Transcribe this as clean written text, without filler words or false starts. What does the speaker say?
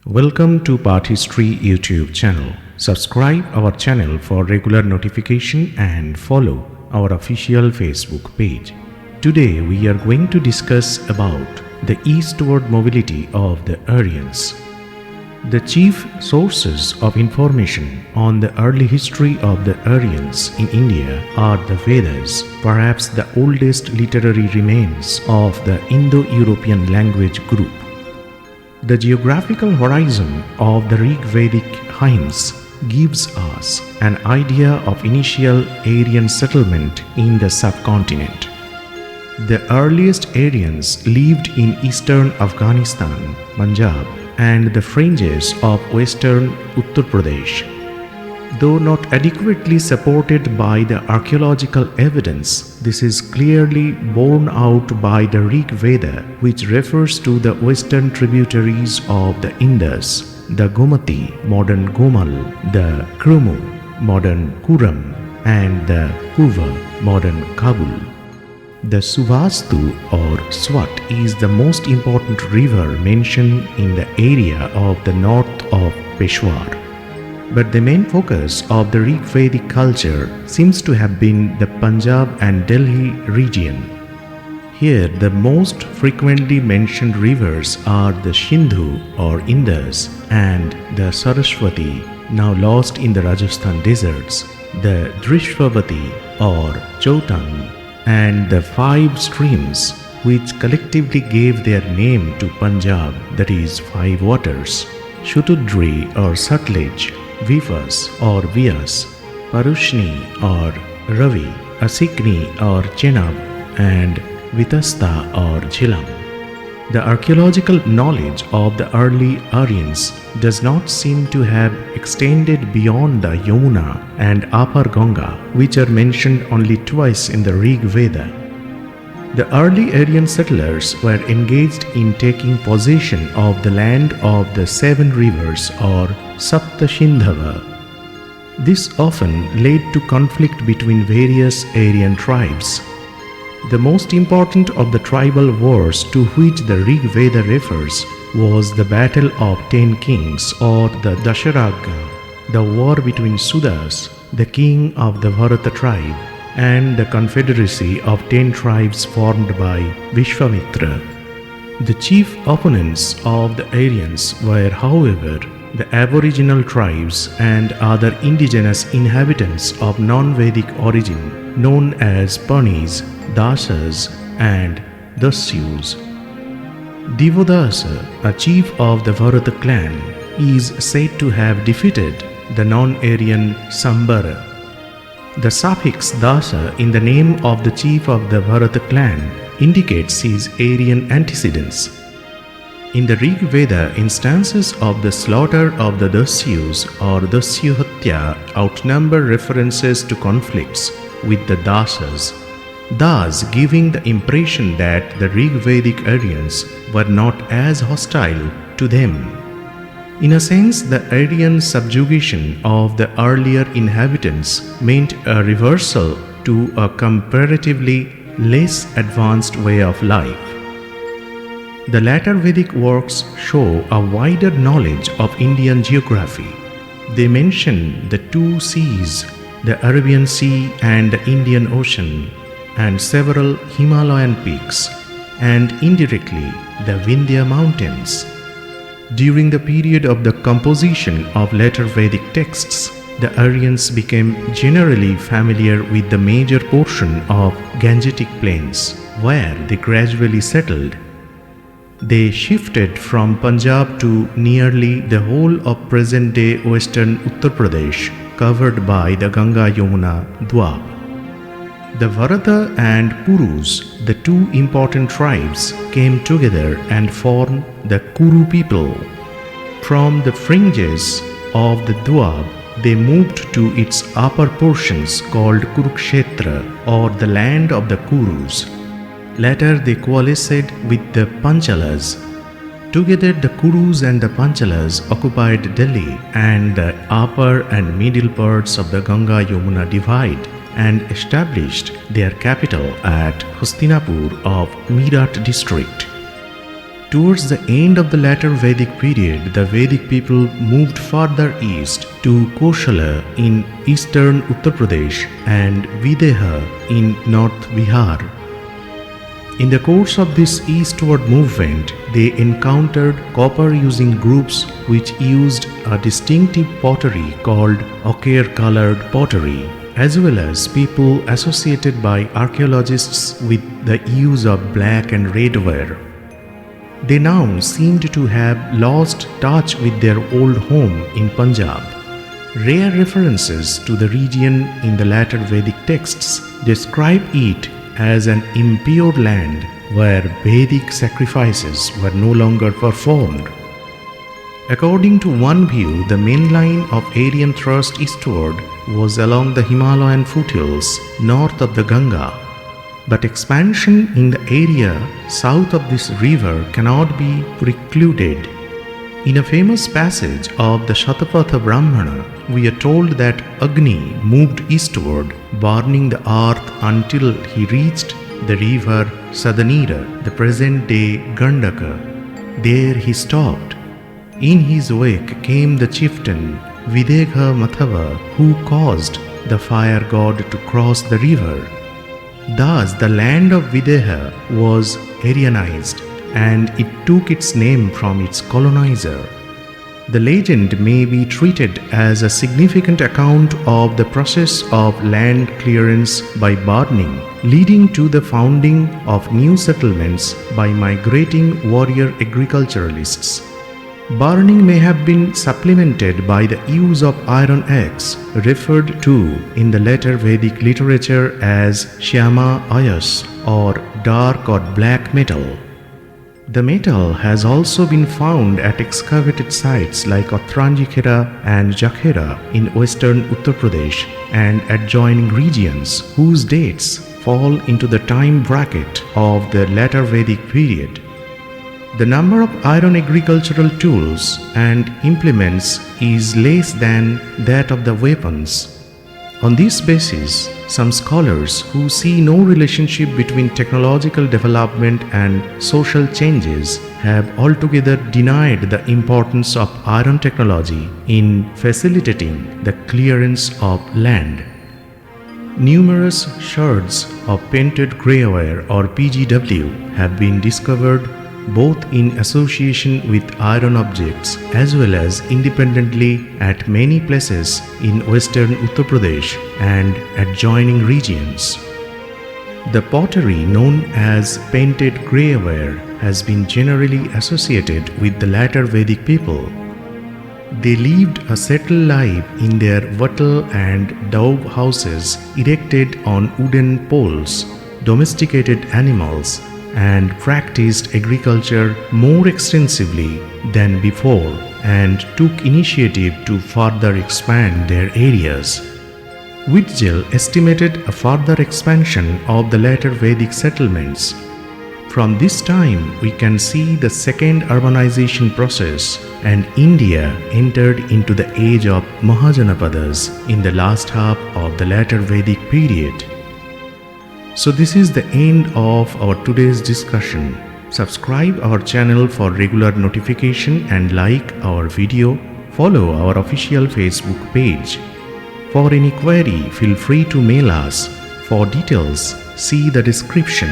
Welcome to Part History YouTube channel. Subscribe our channel for regular notification and follow our official Facebook page. Today we are going to discuss about the eastward mobility of the Aryans. The chief sources of information on the early history of the Aryans in India are the Vedas, perhaps the oldest literary remains of the Indo-European language group. The geographical horizon of the Rig Vedic hymns gives us an idea of initial Aryan settlement in the subcontinent. The earliest Aryans lived in eastern Afghanistan, Punjab, and the fringes of western Uttar Pradesh. Though not adequately supported by the archaeological evidence, this is clearly borne out by the Rig Veda, which refers to the western tributaries of the Indus, the Gomati, modern Gomal, the Krumu, modern Kuram, and the Kuva, modern Kabul. The Suvastu or Swat is the most important river mentioned in the area of the north of Peshawar. But the main focus of the Rig Vedic culture seems to have been the Punjab and Delhi region. Here the most frequently mentioned rivers are the Sindhu or Indus and the Saraswati, now lost in the Rajasthan deserts, the Drishvavati or Chotang, and the five streams which collectively gave their name to Punjab, that is, five waters: Shutudri or Sutlej, Vivas or Vyas, Parushni or Ravi, Asikni or Chenab, and Vitasta or Jhilam. The archaeological knowledge of the early Aryans does not seem to have extended beyond the Yamuna and Upper Ganga, which are mentioned only twice in the Rig Veda. The early Aryan settlers were engaged in taking possession of the land of the seven rivers or Saptashindhava. This often led to conflict between various Aryan tribes. The most important of the tribal wars to which the Rig Veda refers was the Battle of 10 Kings or the Dasharagga, the war between Sudas, the king of the Bharata tribe, and the confederacy of 10 tribes formed by Vishwamitra. The chief opponents of the Aryans were, however, the aboriginal tribes and other indigenous inhabitants of non-Vedic origin known as Panis, Dasas, and Dasyus. Divodasa, a chief of the Bharata clan, is said to have defeated the non-Aryan Sambara. The suffix Dasa in the name of the chief of the Bharata clan indicates his Aryan antecedents. In the Rig Veda, instances of the slaughter of the Dasyus or Dasyuhatya outnumber references to conflicts with the Dasas, thus giving the impression that the Rig Vedic Aryans were not as hostile to them. In a sense, the Aryan subjugation of the earlier inhabitants meant a reversal to a comparatively less advanced way of life. The latter Vedic works show a wider knowledge of Indian geography. They mention the two seas, the Arabian Sea and the Indian Ocean, and several Himalayan peaks, and indirectly the Vindhya mountains. During the period of the composition of later Vedic texts, the Aryans became generally familiar with the major portion of Gangetic plains, where they gradually settled. They shifted from Punjab to nearly the whole of present-day western Uttar Pradesh, covered by the Ganga-Yamuna Dwab. The Bharata and Purus, the two important tribes, came together and formed the Kuru people. From the fringes of the Dwab, they moved to its upper portions called Kurukshetra or the land of the Kurus. Later they coalesced with the Panchalas. Together the Kurus and the Panchalas occupied Delhi and the upper and middle parts of the Ganga-Yamuna divide and established their capital at Hastinapur of Meerut district. Towards the end of the later Vedic period, the Vedic people moved farther east to Koshala in eastern Uttar Pradesh and Videha in North Bihar. In the course of this eastward movement, they encountered copper-using groups which used a distinctive pottery called ochre-colored pottery, as well as people associated by archaeologists with the use of black and red ware. They now seemed to have lost touch with their old home in Punjab. Rare references to the region in the later Vedic texts describe it as an impure land where Vedic sacrifices were no longer performed. According to one view, the main line of Aryan thrust eastward was along the Himalayan foothills north of the Ganga. But expansion in the area south of this river cannot be precluded. In a famous passage of the Shatapatha Brahmana, we are told that Agni moved eastward, burning the earth until he reached the river Sadanira, the present-day Gandaka. There he stopped. In his wake came the chieftain Videgha Mathava, who caused the fire god to cross the river. Thus, the land of Videha was Aryanized, and it took its name from its colonizer. The legend may be treated as a significant account of the process of land clearance by burning, leading to the founding of new settlements by migrating warrior agriculturalists. Burning may have been supplemented by the use of iron axe, referred to in the later Vedic literature as Shyama Ayas, or dark or black metal. The metal has also been found at excavated sites like Uttranjikhera and Jakhera in western Uttar Pradesh and adjoining regions whose dates fall into the time bracket of the later Vedic period. The number of iron agricultural tools and implements is less than that of the weapons. On this basis, some scholars who see no relationship between technological development and social changes have altogether denied the importance of iron technology in facilitating the clearance of land. Numerous shards of painted greyware or PGW have been discovered both in association with iron objects as well as independently at many places in western Uttar Pradesh and adjoining regions. The pottery known as painted greyware has been generally associated with the later Vedic people. They lived a settled life in their wattle and dove houses erected on wooden poles, domesticated animals, and practiced agriculture more extensively than before and took initiative to further expand their areas. Whitgill estimated a further expansion of the later Vedic settlements. From this time, we can see the second urbanization process, and India entered into the age of Mahajanapadas in the last half of the later Vedic period. So this is the end of our today's discussion. Subscribe our channel for regular notification and like our video. Follow our official Facebook page. For any query, feel free to mail us. For details, see the description.